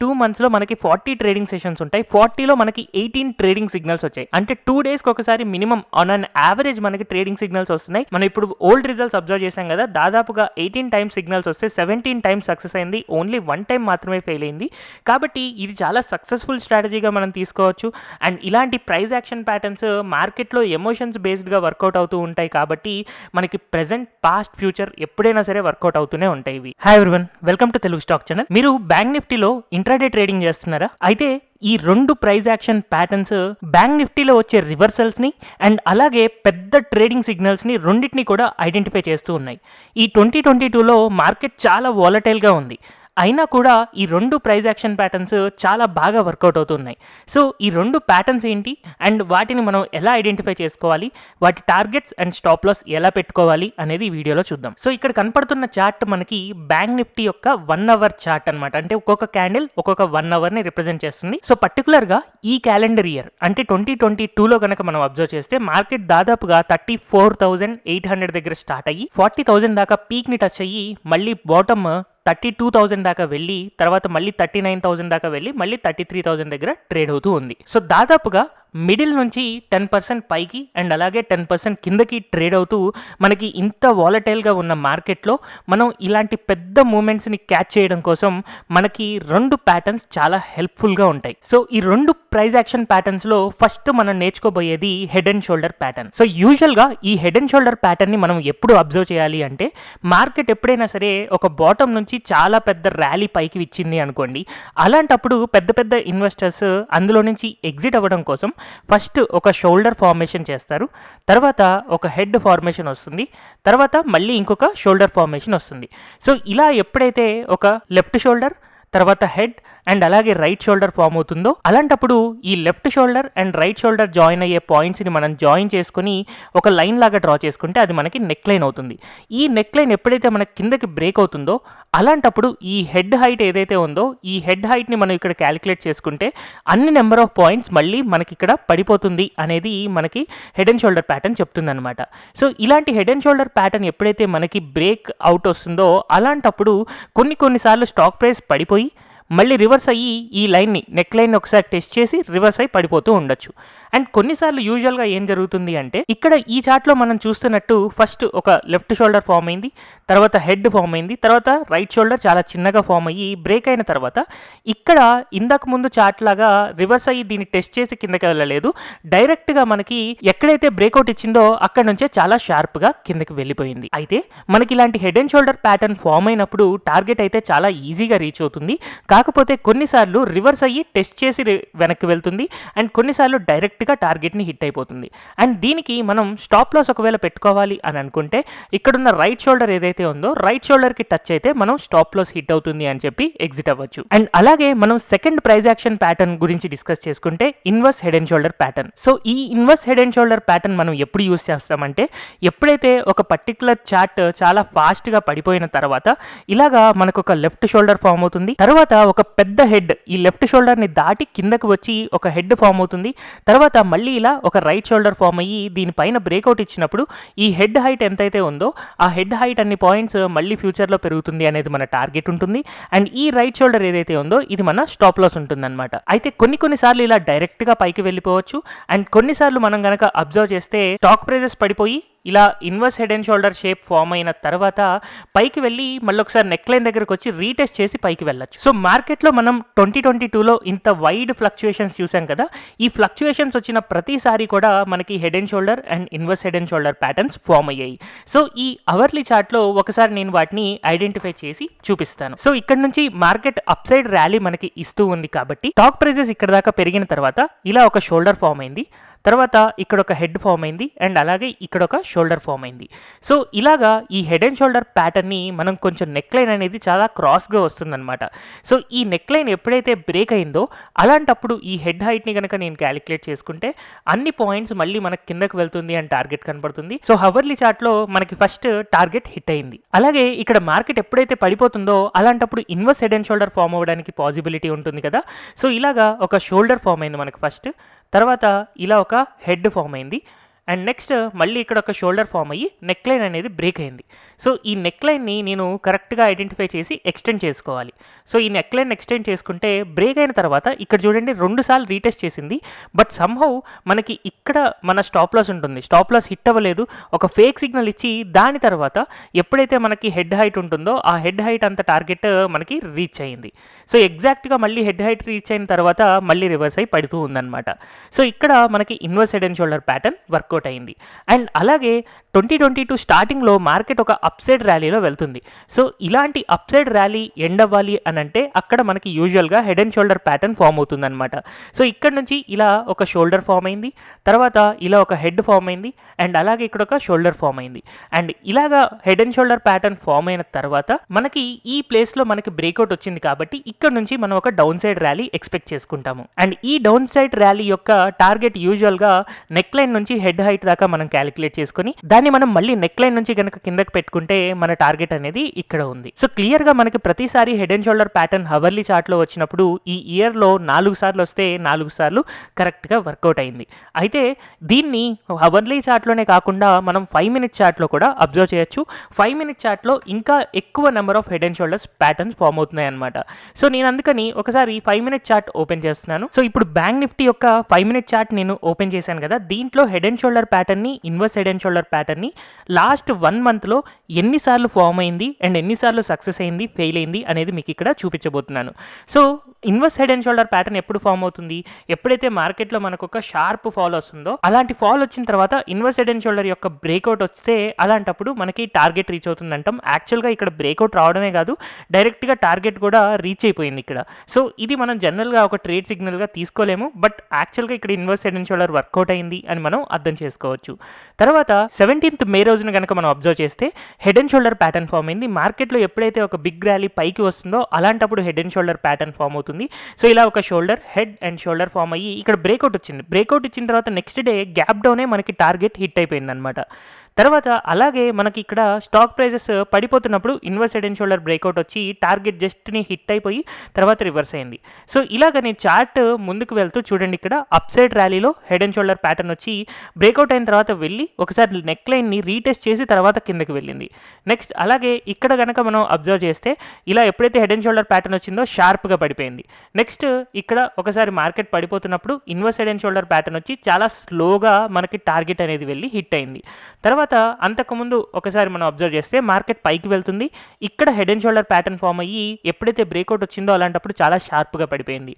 2 మంత్స్లో మనకి 40 trading sessions ఉంటాయి. 40లో మనకి 18 ట్రేడింగ్ సిగ్నల్స్ వచ్చాయి. అంటే 2 డేస్కి ఒకసారి మినిమం ఆన్ అన్ యావరేజ్ మనకి ట్రేడింగ్ సిగ్నల్స్ వస్తున్నాయి. మనం ఇప్పుడు ఓల్డ్ రిజల్ట్స్ అబ్జర్వ్ చేసాం కదా, దాదాపుగా 18 టైమ్స్ సిగ్నల్స్ వస్తే 17 టైమ్స్ సక్సెస్ అయింది, ఓన్లీ 1 టైం మాత్రమే ఫెయిల్ అయింది. కాబట్టి ఇది చాలా సక్సెస్ఫుల్ స్ట్రాటజీగా మనం తీసుకోవచ్చు. అండ్ ఇలాంటి ప్రైస్ యాక్షన్ ప్యాటర్న్స్ మార్కెట్లో ఎమోషన్స్ బేస్డ్గా వర్కౌట్ అవుతూ ఉంటాయి. కాబట్టి మనకి ప్రెజెంట్, పాస్ట్, ఫ్యూచర్ ఎప్పుడైనా సరే వర్కౌట్ అవుతూనే ఉంటాయి ఇవి. Hi everyone, welcome to Telugu stock channel. మీరు బ్యాంక్ నిఫ్టీలో ఇంట్రాడే ట్రేడింగ్ చేస్తున్నారా? అయితే ఈ 2 ప్రైస్ యాక్షన్ ప్యాటర్న్స్ బ్యాంక్ నిఫ్టీలో వచ్చే రివర్సల్స్ని అండ్ అలాగే పెద్ద ట్రేడింగ్ సిగ్నల్స్ని రెండింటిని కూడా ఐడెంటిఫై చేస్తూ ఉన్నాయి. ఈ 2022లో మార్కెట్ చాలా వాలటైల్గా ఉంది. అయినా కూడా ఈ 2 ప్రైస్ యాక్షన్ ప్యాటర్న్స్ చాలా బాగా వర్కౌట్ అవుతున్నాయి. సో ఈ 2 ప్యాటర్న్స్ ఏంటి అండ్ వాటిని మనం ఎలా ఐడెంటిఫై చేసుకోవాలి, వాటి టార్గెట్స్ అండ్ స్టాప్ లాస్ ఎలా పెట్టుకోవాలి అనేది ఈ వీడియోలో చూద్దాం. సో ఇక్కడ కనపడుతున్న చార్ట్ మనకి బ్యాంక్ నిఫ్టీ యొక్క 1 అవర్ చార్ట్ అనమాట. అంటే ఒక్కొక్క క్యాండిల్ ఒక్కొక్క 1 అవర్ని రిప్రజెంట్ చేస్తుంది. సో పర్టికులర్గా ఈ క్యాలెండర్ ఇయర్ అంటే 2022లో కనుక మనం అబ్జర్వ్ చేస్తే మార్కెట్ దాదాపుగా 34,800 దగ్గర స్టార్ట్ అయ్యి 40,000 దాకా పీక్ని టచ్ అయ్యి మళ్ళీ బాటమ్ 32,000 దాకా వెళ్ళి తర్వాత మళ్ళీ 39,000 దాకా వెళ్ళి మళ్ళీ 33,000 దగ్గర ట్రేడ్ అవుతూ ఉంది. సో దాదాపుగా మిడిల్ నుంచి 10% పైకి అండ్ అలాగే 10% కిందకి ట్రేడ్ అవుతూ మనకి ఇంత వాలటైల్గా ఉన్న మార్కెట్లో మనం ఇలాంటి పెద్ద మూమెంట్స్ని క్యాచ్ చేయడం కోసం మనకి 2 ప్యాటర్న్స్ చాలా హెల్ప్ఫుల్గా ఉంటాయి. సో ఈ 2 ప్రైస్ యాక్షన్ ప్యాటర్న్స్లో ఫస్ట్ మనం నేర్చుకోబోయేది head and shoulder pattern. So యూజువల్గా ఈ హెడ్ అండ్ షోల్డర్ ప్యాటర్న్ని మనం ఎప్పుడు అబ్జర్వ్ చేయాలి అంటే, మార్కెట్ ఎప్పుడైనా సరే ఒక బాటమ్ నుంచి చాలా పెద్ద ర్యాలీ పైకి ఇచ్చింది అనుకోండి, అలాంటప్పుడు పెద్ద పెద్ద ఇన్వెస్టర్స్ అందులో నుంచి ఎగ్జిట్ అవ్వడం కోసం ఫస్ట్ ఒక షోల్డర్ ఫార్మేషన్ చేస్తారు, తర్వాత ఒక హెడ్ ఫార్మేషన్ వస్తుంది, తర్వాత మళ్ళీ ఇంకొక షోల్డర్ ఫార్మేషన్ వస్తుంది. సో ఇలా ఎప్పుడైతే ఒక లెఫ్ట్ షోల్డర్, తర్వాత హెడ్ అండ్ అలాగే రైట్ షోల్డర్ ఫామ్ అవుతుందో, అలాంటప్పుడు ఈ left shoulder and right shoulder join అయ్యే పాయింట్స్ని మనం జాయిన్ చేసుకుని ఒక లైన్ లాగా డ్రా చేసుకుంటే అది మనకి నెక్ లైన్ అవుతుంది. ఈ నెక్ లైన్ ఎప్పుడైతే మనకి కిందకి బ్రేక్ అవుతుందో, అలాంటప్పుడు ఈ హెడ్ హైట్ ఏదైతే ఉందో ఈ హెడ్ హైట్ని మనం ఇక్కడ క్యాలిక్యులేట్ చేసుకుంటే అన్ని నెంబర్ ఆఫ్ పాయింట్స్ మళ్ళీ మనకి ఇక్కడ పడిపోతుంది అనేది మనకి హెడ్ అండ్ షోల్డర్ ప్యాటర్న్ చెప్తుంది అనమాట. సో ఇలాంటి హెడ్ అండ్ షోల్డర్ ప్యాటర్న్ ఎప్పుడైతే మనకి బ్రేక్ అవుట్ వస్తుందో, అలాంటప్పుడు కొన్నిసార్లు స్టాక్ ప్రైస్ పడిపోయి మళ్ళీ రివర్స్ అయ్యి ఈ లైన్ని, నెక్ లైన్ని ఒకసారి టెస్ట్ చేసి రివర్స్ అయ్యి పడిపోతూ ఉండొచ్చు. అండ్ కొన్నిసార్లు యూజువల్గా ఏం జరుగుతుంది అంటే, ఇక్కడ ఈ చార్ట్లో మనం చూస్తున్నట్టు ఫస్ట్ ఒక లెఫ్ట్ షోల్డర్ ఫామ్ అయింది, తర్వాత హెడ్ ఫామ్ అయింది, తర్వాత రైట్ షోల్డర్ చాలా చిన్నగా ఫామ్ అయ్యి బ్రేక్ అయిన తర్వాత ఇక్కడ ఇందాక ముందు చార్ట్ లాగా రివర్స్ అయ్యి దీన్ని టెస్ట్ చేసి కిందకి వెళ్ళలేదు, డైరెక్ట్గా మనకి ఎక్కడైతే బ్రేక్అవుట్ ఇచ్చిందో అక్కడ నుంచే చాలా షార్ప్గా కిందకి వెళ్ళిపోయింది. అయితే మనకి ఇలాంటి head and shoulder pattern form అయినప్పుడు టార్గెట్ అయితే చాలా ఈజీగా రీచ్ అవుతుంది. కాకపోతే కొన్నిసార్లు రివర్స్ అయ్యి టెస్ట్ చేసి వెనక్కి వెళ్తుంది అండ్ కొన్నిసార్లు డైరెక్ట్గా టార్గెట్ని హిట్ అయిపోతుంది. అండ్ దీనికి మనం స్టాప్ లాస్ ఒకవేళ పెట్టుకోవాలి అని అనుకుంటే, ఇక్కడున్న రైట్ షోల్డర్ ఏదైతే ఉందో రైట్ షోల్డర్కి టచ్ అయితే మనం స్టాప్ లాస్ హిట్ అవుతుంది అని చెప్పి ఎగ్జిట్ అవ్వచ్చు. అండ్ అలాగే మనం సెకండ్ ప్రైస్ యాక్షన్ ప్యాటర్న్ గురించి డిస్కస్ చేసుకుంటే inverse head and shoulder pattern. So ఈ inverse head and shoulder pattern మనం ఎప్పుడు యూస్ చేస్తామంటే, ఎప్పుడైతే ఒక పర్టికులర్ చార్ట్ చాలా ఫాస్ట్గా పడిపోయిన తర్వాత ఇలాగా మనకు ఒక లెఫ్ట్ షోల్డర్ ఫామ్ అవుతుంది, తర్వాత ఒక పెద్ద హెడ్ ఈ లెఫ్ట్ షోల్డర్ని దాటి కిందకు వచ్చి ఒక హెడ్ ఫామ్ అవుతుంది, తర్వాత మళ్ళీ ఇలా ఒక రైట్ షోల్డర్ ఫామ్ అయ్యి దీనిపైన బ్రేక్అవుట్ ఇచ్చినప్పుడు ఈ హెడ్ హైట్ ఎంతైతే ఉందో ఆ హెడ్ హైట్ అన్ని పాయింట్స్ మళ్ళీ ఫ్యూచర్లో పెరుగుతుంది అనేది మన టార్గెట్ ఉంటుంది. అండ్ ఈ రైట్ షోల్డర్ ఏదైతే ఉందో ఇది మన స్టాప్ లాస్ ఉంటుంది అనమాట. అయితే కొన్నిసార్లు ఇలా డైరెక్ట్గా పైకి వెళ్ళిపోవచ్చు అండ్ కొన్నిసార్లు మనం కనుక అబ్జర్వ్ చేస్తే స్టాక్ ప్రైజెస్ పడిపోయి ఇలా inverse head and shoulder shape form అయిన తర్వాత పైకి వెళ్ళి మళ్ళీ ఒకసారి నెక్ లైన్ దగ్గరకు వచ్చి రీటెస్ట్ చేసి పైకి వెళ్ళచ్చు. సో మార్కెట్లో మనం 2022లో ఇంత వైడ్ ఫ్లక్చుయేషన్స్ చూసాం కదా, ఈ ఫ్లక్చుయేషన్స్ వచ్చిన ప్రతిసారి కూడా మనకి head and shoulder and inverse head and shoulder patterns form అయ్యాయి. సో ఈ అవర్లీ చార్ట్లో ఒకసారి నేను వాటిని ఐడెంటిఫై చేసి చూపిస్తాను. సో ఇక్కడ నుంచి మార్కెట్ అప్ సైడ్ ర్యాలీ మనకి ఇస్తూ ఉంది కాబట్టి స్టాక్ ప్రైజెస్ ఇక్కడ దాకా పెరిగిన తర్వాత ఇలా ఒక షోల్డర్ ఫామ్ అయింది, తర్వాత ఇక్కడ ఒక హెడ్ ఫామ్ అయింది అండ్ అలాగే ఇక్కడ ఒక షోల్డర్ ఫామ్ అయింది. సో ఇలాగా ఈ హెడ్ అండ్ షోల్డర్ ప్యాటర్న్ని మనం కొంచెం నెక్ లైన్ అనేది చాలా క్రాస్గా వస్తుందన్నమాట. సో ఈ నెక్ లైన్ ఎప్పుడైతే బ్రేక్ అయిందో అలాంటప్పుడు ఈ హెడ్ హైట్ని కనుక నేను క్యాలిక్యులేట్ చేసుకుంటే అన్ని పాయింట్స్ మళ్ళీ మనకి కిందకు వెళ్తుంది అండ్ టార్గెట్ కనపడుతుంది. సో హవర్లీ చార్ట్లో మనకి ఫస్ట్ టార్గెట్ హిట్ అయింది. అలాగే ఇక్కడ మార్కెట్ ఎప్పుడైతే పడిపోతుందో అలాంటప్పుడు inverse head and shoulder form అవ్వడానికి పాసిబిలిటీ ఉంటుంది కదా. సో ఇలాగా ఒక షోల్డర్ ఫామ్ అయింది మనకి ఫస్ట్, తర్వాత ఇలా ఒక హెడ్ ఫామ్ అయింది అండ్ నెక్స్ట్ మళ్ళీ ఇక్కడ ఒక షోల్డర్ ఫామ్ అయ్యి నెక్ లైన్ అనేది బ్రేక్ అయింది. సో ఈ నెక్ లైన్ని నేను కరెక్ట్గా ఐడెంటిఫై చేసి ఎక్స్టెండ్ చేసుకోవాలి. సో ఈ నెక్ లైన్ ఎక్స్టెండ్ చేసుకుంటే బ్రేక్ అయిన తర్వాత ఇక్కడ చూడండి 2 సార్లు రీటెస్ట్ చేసింది. బట్ సమ్హౌ మనకి ఇక్కడ మన స్టాప్ లాస్ ఉంటుంది, స్టాప్ లాస్ హిట్ అవ్వలేదు, ఒక ఫేక్ సిగ్నల్ ఇచ్చి దాని తర్వాత ఎప్పుడైతే మనకి హెడ్ హైట్ ఉంటుందో ఆ హెడ్ హైట్ అంత టార్గెట్ మనకి రీచ్ అయింది. సో ఎగ్జాక్ట్గా మళ్ళీ హెడ్ హైట్ రీచ్ అయిన తర్వాత మళ్ళీ రివర్స్ అయి పడుతూ ఉందన్నమాట. సో ఇక్కడ మనకి inverse head and shoulder pattern workout అయింది. అండ్ అలాగే 2022 స్టార్టింగ్లో మార్కెట్ ఒక అప్సైడ్ ర్యాలీలో వెళ్తుంది. సో ఇలాంటి అప్సైడ్ ర్యాలీ ఎండ్ అవ్వాలి అని అంటే అక్కడ మనకి యూజువల్గా head and shoulder pattern form అవుతుందన్నమాట. సో ఇక్కడ నుంచి ఇలా ఒక షోల్డర్ ఫామ్ అయింది, తర్వాత ఇలా ఒక హెడ్ ఫామ్ అయింది, అండ్ అలాగే ఇక్కడ ఒక షోల్డర్ ఫామ్ అయింది. అండ్ ఇలాగా head and shoulder pattern form అయిన తర్వాత మనకి ఈ ప్లేస్లో మనకి బ్రేక్అవుట్ వచ్చింది కాబట్టి ఇక్కడ నుంచి మనం ఒక డౌన్ సైడ్ ర్యాలీ ఎక్స్పెక్ట్ చేసుకుంటాము. అండ్ ఈ డౌన్ సైడ్ ర్యాలీ యొక్క టార్గెట్ యూజువల్గా నెక్ లైన్ నుంచి హెడ్ హైట్ దాకా మనం క్యాలిక్యులేట్ చేసుకుని దాన్ని మనం మళ్ళీ నెక్ లైన్ నుంచి కనుక కిందకి పెట్టుకుంటే మన టార్గెట్ అనేది ఇక్కడ ఉంది. సో క్లియర్గా మనకి ప్రతిసారి head and shoulder pattern hourly చార్ట్లో వచ్చినప్పుడు ఈ ఇయర్లో 4 సార్లు వస్తే 4 సార్లు కరెక్ట్గా వర్కౌట్ అయింది. అయితే దీన్ని హవర్లీ చార్ట్లోనే కాకుండా మనం 5 మినిట్ చార్ట్లో కూడా అబ్జర్వ్ చేయొచ్చు. 5 మినిట్ చార్ట్లో ఇంకా ఎక్కువ number of head and shoulders patterns form అవుతున్నాయి అనమాట. సో నేను అందుకని ఒకసారి 5 మినిట్ చార్ట్ ఓపెన్ చేస్తున్నాను. సో ఇప్పుడు బ్యాంక్ నిఫ్టీ యొక్క 5 మినిట్ చార్ట్ నేను ఓపెన్ చేశాను కదా, దీంట్లో హెడ్ అండ్ షోల్డర్ ప్యాటర్న్ని, ఇన్వర్స్ హెడ్ అండ్ షోల్డర్ ప్యాటర్న్ని లాస్ట్ 1 మంత్లో ఎన్నిసార్లు ఫామ్ అయింది అండ్ ఎన్నిసార్లు సక్సెస్ అయింది, ఫెయిల్ అయింది అనేది మీకు ఇక్కడ చూపించబోతున్నాను. So inverse head and shoulder pattern ఎప్పుడు ఫామ్ అవుతుంది? ఎప్పుడైతే మార్కెట్లో మనకు ఒక షార్ప్ ఫాల్ వస్తుందో, అలాంటి ఫాల్ వచ్చిన తర్వాత ఇన్వర్స్ హెడ్ అండ్ షోల్డర్ యొక్క బ్రేక్అవుట్ వస్తే అలాంటప్పుడు మనకి టార్గెట్ రీచ్ అవుతుంది అంటాం. యాక్చువల్గా ఇక్కడ బ్రేక్అవుట్ రావడమే కాదు, డైరెక్ట్గా టార్గెట్ కూడా రీచ్ అయిపోయింది ఇక్కడ. సో ఇది మనం జనరల్గా ఒక ట్రేడ్ సిగ్నల్గా తీసుకోలేము, బట్ యాక్చువల్గా ఇక్కడ inverse head and shoulder workout అయింది అని మనం అర్థం చేసుకోవచ్చు. తర్వాత 17th మే రోజున కనుక మనం అబ్జర్వ్ చేస్తే head and shoulder pattern form అయింది. మార్కెట్లో ఎప్పుడైతే ఒక బిగ్ ర్యాలీ పైకి వస్తుందో అలాంటప్పుడు head and shoulder pattern form అవుతుంది. సో ఇలా ఒక shoulder, head and shoulder form అయ్యి ఇక్కడ బ్రేక్అవుట్ వచ్చింది. బ్రేక్అవుట్ ఇచ్చిన తర్వాత నెక్స్ట్ డే గ్యాప్ డౌనే మనకి టార్గెట్ హిట్ అయిపోయింది అనమాట. తర్వాత అలాగే మనకి ఇక్కడ స్టాక్ ప్రైజెస్ పడిపోతున్నప్పుడు inverse head and shoulder breakout వచ్చి టార్గెట్ జస్ట్ని హిట్ అయిపోయి తర్వాత రివర్స్ అయింది. సో ఇలాగ నేను చార్ట్ ముందుకు వెళ్తూ చూడండి, ఇక్కడ అప్ సైడ్ ర్యాలీలో హెడ్ అండ్ షోల్డర్ ప్యాటర్న్ వచ్చి బ్రేక్అవుట్ అయిన తర్వాత వెళ్ళి ఒకసారి నెక్ లైన్ని రీటెస్ట్ చేసి తర్వాత కిందకి వెళ్ళింది. నెక్స్ట్ అలాగే ఇక్కడ కనుక మనం అబ్జర్వ్ చేస్తే ఇలా ఎప్పుడైతే హెడ్ అండ్ షోల్డర్ ప్యాటర్న్ వచ్చిందో షార్ప్గా పడిపోయింది. నెక్స్ట్ ఇక్కడ ఒకసారి మార్కెట్ పడిపోతున్నప్పుడు inverse head and shoulder pattern వచ్చి చాలా స్లోగా మనకి టార్గెట్ అనేది వెళ్ళి హిట్ అయింది. తర్వాత అంతకుముందు ఒకసారి మనం అబ్జర్వ్ చేస్తే మార్కెట్ పైకి వెళ్తుంది, ఇక్కడ head and shoulder pattern form అయ్యి ఎప్పుడైతే బ్రేక్అవుట్ వచ్చిందో అలాంటప్పుడు చాలా షార్ప్గా పడిపోయింది.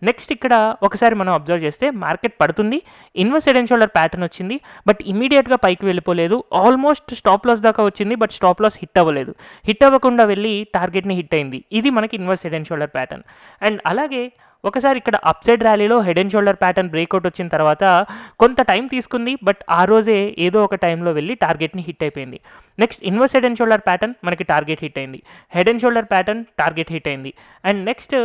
నెక్స్ట్ ఇక్కడ ఒకసారి మనం అబ్జర్వ్ చేస్తే మార్కెట్ పడుతుంది, inverse head and shoulder pattern వచ్చింది, బట్ ఇమీడియట్గా పైకి వెళ్ళిపోలేదు. ఆల్మోస్ట్ స్టాప్ లాస్ దాకా వచ్చింది, బట్ స్టాప్ లాస్ హిట్ అవ్వలేదు. హిట్ అవ్వకుండా వెళ్ళి టార్గెట్ని హిట్ అయింది. ఇది మనకి inverse head and shoulder pattern. And అలాగే ఒకసారి ఇక్కడ అప్ సైడ్ ర్యాలీలో head and shoulder pattern breakout వచ్చిన తర్వాత కొంత టైం తీసుకుంది, బట్ ఆ రోజే ఏదో ఒక టైంలో వెళ్ళి టార్గెట్ని హిట్ అయిపోయింది. Next inverse head and shoulder pattern మనకి టార్గెట్ హిట్ అయింది, head and shoulder pattern target hit అయింది, and next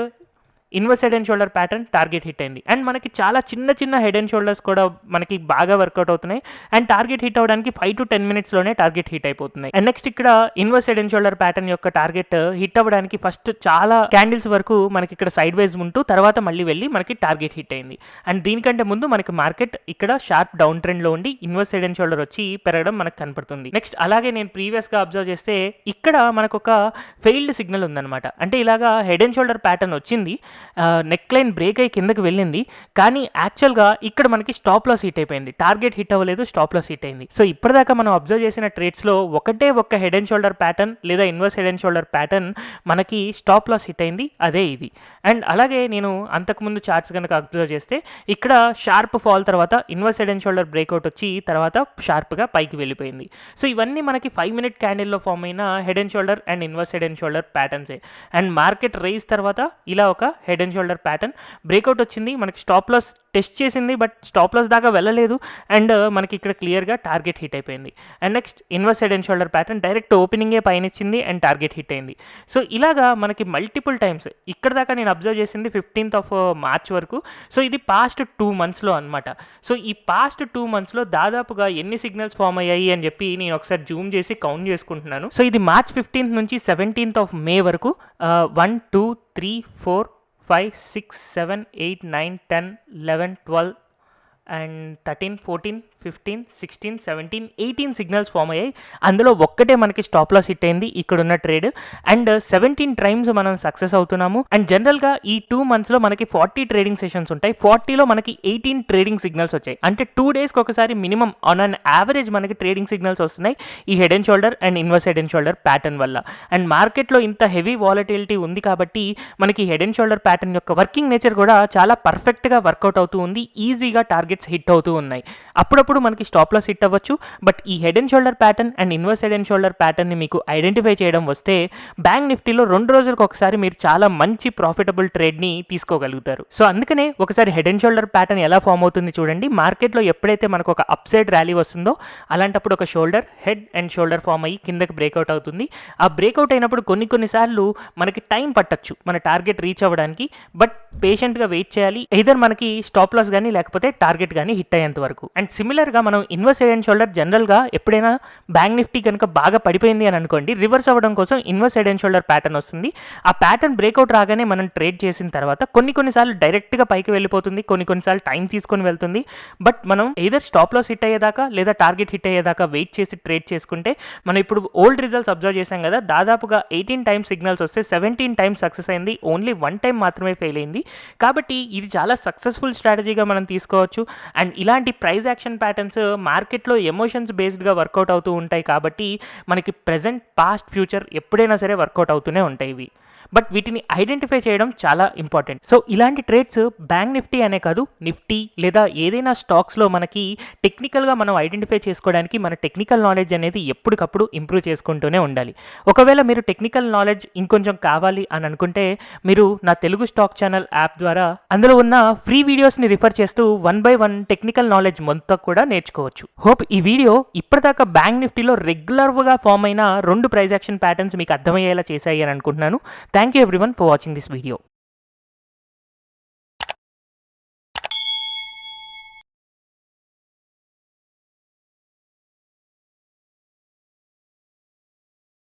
inverse head and shoulder pattern target hit అయింది. అండ్ మనకి చాలా చిన్న చిన్న హెడ్ అండ్ షోల్డర్స్ కూడా మనకి బాగా వర్కౌట్ అవుతున్నాయి. అండ్ టార్గెట్ హిట్ అవ్వడానికి 5 to 10 minutesలోనే టార్గెట్ హిట్ అయిపోతున్నాయి. అండ్ నెక్స్ట్ ఇక్కడ inverse head and shoulder pattern యొక్క టార్గెట్ హిట్ అవ్వడానికి ఫస్ట్ చాలా క్యాండిల్స్ వరకు మనకి ఇక్కడ సైడ్ వైజ్ ఉంటూ తర్వాత మళ్ళీ వెళ్ళి మనకి టార్గెట్ హిట్ అయింది. అండ్ దీనికంటే ముందు మనకి మార్కెట్ ఇక్కడ షార్ప్ డౌన్ ట్రెండ్లో ఉండి ఇన్వర్స్ హెడ్ అండ్ షోల్డర్ వచ్చి పెరగడం మనకు కనపడుతుంది. నెక్స్ట్ అలాగే నేను ప్రీవియస్గా అబ్జర్వ్ చేస్తే ఇక్కడ మనకు ఒక ఫెయిల్డ్ సిగ్నల్ ఉందన్నమాట. అంటే ఇలాగా హెడ్ అండ్ షోల్డర్ ప్యాటర్న్ వచ్చింది, నెక్ లైన్ బ్రేక్ అయ్యి కిందకి వెళ్ళింది, కానీ యాక్చువల్గా ఇక్కడ మనకి స్టాప్ లాస్ హిట్ అయిపోయింది. టార్గెట్ హిట్ అవ్వలేదు, స్టాప్ లాస్ హిట్ అయింది. సో ఇప్పటిదాకా మనం అబ్జర్వ్ చేసిన ట్రేడ్స్లో ఒక్క హెడ్ అండ్ షోల్డర్ ప్యాటర్న్ లేదా inverse head and shoulder pattern మనకి స్టాప్ లాస్ హిట్ అయింది, అదే ఇది. అండ్ అలాగే నేను అంతకుముందు చార్ట్స్ కనుక అబ్జర్వ్ చేస్తే ఇక్కడ షార్ప్ ఫాల్ తర్వాత inverse head and shoulder breakout వచ్చి తర్వాత షార్ప్గా పైకి వెళ్ళిపోయింది. సో ఇవన్నీ మనకి 5 minute క్యాండిల్లో ఫామ్ అయిన head and shoulder and inverse head and shoulder ప్యాటర్న్సే. అండ్ మార్కెట్ రైజ్ తర్వాత ఇలా ఒక head and shoulder pattern breakout వచ్చింది, మనకి స్టాప్ లాస్ టెస్ట్ చేసింది, బట్ స్టాప్ లాస్ దాకా వెళ్ళలేదు. అండ్ మనకి ఇక్కడ క్లియర్గా టార్గెట్ హిట్ అయిపోయింది. And next inverse head and shoulder pattern direct ఓపెనింగే పైన ఇచ్చింది అండ్ టార్గెట్ హిట్ అయింది. సో ఇలాగా మనకి మల్టిపుల్ టైమ్స్ ఇక్కడ దాకా నేను అబ్జర్వ్ చేసింది 15th March వరకు. సో ఇది పాస్ట్ 2 monthsలో అనమాట. సో ఈ పాస్ట్ 2 monthsలో దాదాపుగా ఎన్ని సిగ్నల్స్ ఫామ్ అయ్యాయి అని చెప్పి నేను ఒకసారి జూమ్ చేసి కౌంట్ చేసుకుంటున్నాను. సో ఇది March 15th నుంచి 17th May వరకు 1 2 3 4 5 6 7 8 9 10 11 12 and 13 14 15, 16, 17, 18 సిగ్నల్స్ ఫామ్ అయ్యాయి. అందులో ఒక్కటే మనకి స్టాప్ లాస్ హిట్ అయింది ఇక్కడున్న ట్రేడ్. అండ్ 17 టైమ్స్ మనం సక్సెస్ అవుతున్నాము. అండ్ జనరల్గా ఈ 2 మంత్స్లో మనకి 40 ట్రేడింగ్ సెషన్స్ ఉంటాయి. 40లో మనకి 18 ట్రేడింగ్ సిగ్నల్స్ వచ్చాయి. అంటే 2 డేస్కి ఒకసారి మినిమం ఆన్ అన్ యావరేజ్ మనకి ట్రేడింగ్ సిగ్నల్స్ వస్తున్నాయి ఈ head and shoulder and inverse head and shoulder pattern వల్ల. అండ్ మార్కెట్లో ఇంత హెవీ వాలటిలిటీ ఉంది కాబట్టి మనకి హెడ్ అండ్ షోల్డర్ ప్యాటర్న్ యొక్క వర్కింగ్ నేచర్ కూడా చాలా పర్ఫెక్ట్గా వర్కౌట్ అవుతూ ఉంది. ఈజీగా టార్గెట్స్ హిట్ అవుతూ ఉన్నాయి. అప్పుడప్పుడు మనకి స్టాప్ లాస్ హిట్ అవ్వచ్చు. బట్ ఈ head and shoulder pattern and inverse head and shoulder ప్యాటర్న్ని మీకు ఐడెంటిఫై చేయడం వస్తే బ్యాంక్ నిఫ్టీలో 2 రోజులకు ఒకసారి మీరు చాలా మంచి ప్రాఫిటబుల్ ట్రేడ్ని తీసుకోగలుగుతారు. సో అందుకనే ఒకసారి హెడ్ అండ్ షోల్డర్ ప్యాటర్న్ ఎలా ఫామ్ అవుతుంది చూడండి. మార్కెట్లో ఎప్పుడైతే మనకు ఒక అప్ సైడ్ ర్యాలీ వస్తుందో అలాంటప్పుడు ఒక shoulder head and shoulder form అయ్యి కిందకి బ్రేక్అవుట్ అవుతుంది. ఆ బ్రేక్అవుట్ అయినప్పుడు కొన్నిసార్లు మనకి టైం పట్టచ్చు మన టార్గెట్ రీచ్ అవ్వడానికి. బట్ పేషెంట్గా వెయిట్ చేయాలి. ఎయిదర్ మనకి స్టాప్ లాస్ కానీ లేకపోతే టార్గెట్ కానీ హిట్ అయ్యేంత వరకు. అండ్ సిమిలర్గా మనం ఇన్వర్స్ హెడ్ అండ్ షోల్డర్ జనరల్గా ఎప్పుడైనా బ్యాంక్ నిఫ్టీ కనుక బాగా పడిపోయింది అని అనుకోండి, రివర్స్ అవ్వడం కోసం inverse head and shoulder pattern వస్తుంది. ఆ ప్యాటర్న్ బ్రేక్అవుట్ రాగానే మనం ట్రేడ్ చేసిన తర్వాత కొన్నిసార్లు డైరెక్ట్గా పైకి వెళ్ళిపోతుంది, కొన్నిసార్లు టైం తీసుకొని వెళ్తుంది. బట్ మనం ఎయిదర్ స్టాప్ లాస్ హిట్ అయ్యేదాకా లేదా టార్గెట్ హిట్ అయ్యేదాకా వెయిట్ చేసి ట్రేడ్ చేసుకుంటే మనం ఇప్పుడు ఓల్డ్ రిజల్ట్స్ అబ్జర్వ్ చేసాం కదా, దాదాపుగా 18 టైమ్స్ సిగ్నల్స్ వస్తే 17 టైమ్స్ సక్సెస్ అయింది. ఓన్లీ 1 టైం మాత్రమే ఫెయిల్ అయింది. కాబట్టి ఇది చాలా సక్సెస్ఫుల్ స్ట్రాటజీగా మనం తీసుకోవచ్చు. అండ్ ఇలాంటి ప్రైస్ యాక్షన్ ప్యాటర్న్స్ మార్కెట్లో ఎమోషన్స్ బేస్డ్గా వర్కౌట్ అవుతూ ఉంటాయి. కాబట్టి మనకి ప్రెజెంట్ పాస్ట్ ఫ్యూచర్ ఎప్పుడైనా సరే వర్కౌట్ అవుతూనే ఉంటాయి ఇవి. బట్ వీటిని ఐడెంటిఫై చేయడం చాలా ఇంపార్టెంట్. సో ఇలాంటి ట్రేడ్స్ బ్యాంక్ నిఫ్టీ అనే కాదు, నిఫ్టీ లేదా ఏదైనా స్టాక్స్లో మనకి టెక్నికల్గా మనం ఐడెంటిఫై చేసుకోవడానికి మన టెక్నికల్ నాలెడ్జ్ అనేది ఎప్పటికప్పుడు ఇంప్రూవ్ చేసుకుంటూనే ఉండాలి. ఒకవేళ మీరు టెక్నికల్ నాలెడ్జ్ ఇంకొంచెం కావాలి అని అనుకుంటే మీరు నా తెలుగు స్టాక్ ఛానల్ యాప్ ద్వారా అందులో ఉన్న ఫ్రీ వీడియోస్ని రిఫర్ చేస్తూ 1 by 1 టెక్నికల్ నాలెడ్జ్ మొత్తం కూడా నేర్చుకోవచ్చు. హోప్ ఈ వీడియో ఇప్పటిదాకా బ్యాంక్ నిఫ్టీలో రెగ్యులర్గా ఫామ్ అయిన 2 ప్రైస్ యాక్షన్ ప్యాటర్న్స్ మీకు అర్థమయ్యేలా చేశాయి అని అనుకుంటున్నాను. Thank you everyone for watching this video.